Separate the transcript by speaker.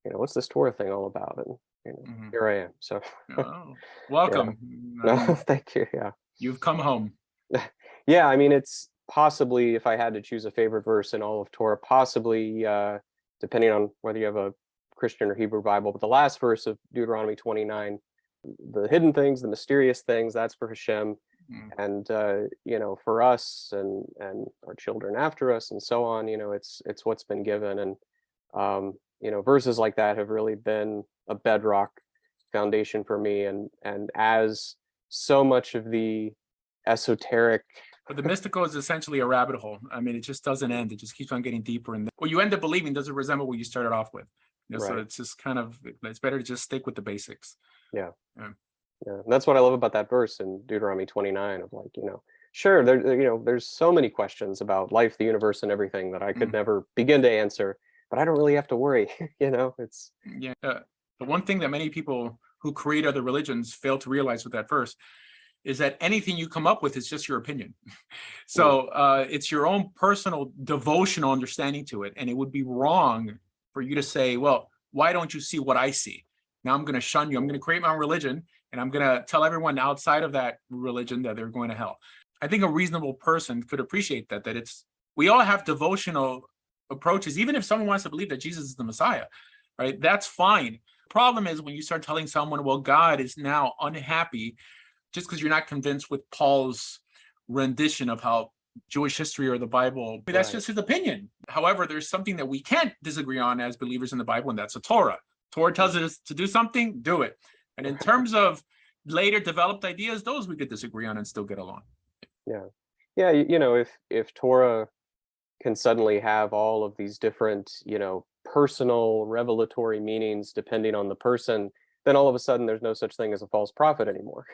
Speaker 1: what's this Torah thing all about? And
Speaker 2: Hmm.
Speaker 1: here I am. So
Speaker 2: Oh,
Speaker 1: yeah,
Speaker 2: welcome.
Speaker 1: no, thank you. Yeah.
Speaker 2: You've come home.
Speaker 1: Yeah, I mean, it's possibly, if I had to choose a favorite verse in all of Torah, possibly, depending on whether you have a Christian or Hebrew Bible, but the last verse of Deuteronomy 29, the hidden things, the mysterious things, that's for Hashem.
Speaker 2: Mm.
Speaker 1: And for us and our children after us and so on, it's what's been given. And verses like that have really been a bedrock foundation for me. And as so much of the esoteric.
Speaker 2: But the mystical is essentially a rabbit hole. I mean, it just doesn't end. It just keeps on getting deeper. And what you end up believing doesn't resemble what you started off with. So
Speaker 1: Right.
Speaker 2: it's just kind of, it's better to just stick with the basics.
Speaker 1: Yeah.
Speaker 2: Yeah.
Speaker 1: Yeah. And that's what I love about that verse in Deuteronomy 29 of, like, sure, there's so many questions about life, the universe, and everything that I could
Speaker 2: Mm.
Speaker 1: never begin to answer, but I don't really have to worry. It's
Speaker 2: Yeah. The one thing that many people who create other religions fail to realize with that verse is that anything you come up with is just your opinion.
Speaker 1: mm,
Speaker 2: So it's your own personal devotional understanding to it. And it would be wrong for you to say, well, why don't you see what I see? Now I'm going to shun you. I'm going to create my own religion and I'm going to tell everyone outside of that religion that they're going to hell. I think a reasonable person could appreciate that we all have devotional approaches, even if someone wants to believe that Jesus is the Messiah, right? That's fine. Problem is when you start telling someone, well, God is now unhappy just because you're not convinced with Paul's rendition of how Jewish history or the Bible, that's
Speaker 1: right.
Speaker 2: just his opinion. However, there's something that we can't disagree on as believers in the Bible, and that's the Torah. Torah
Speaker 1: mm,
Speaker 2: tells us to do something, do it. And in terms of later developed ideas, those we could disagree on and still get along.
Speaker 1: Yeah. Yeah. If Torah can suddenly have all of these different, personal revelatory meanings depending on the person, then all of a sudden there's no such thing as a false prophet anymore.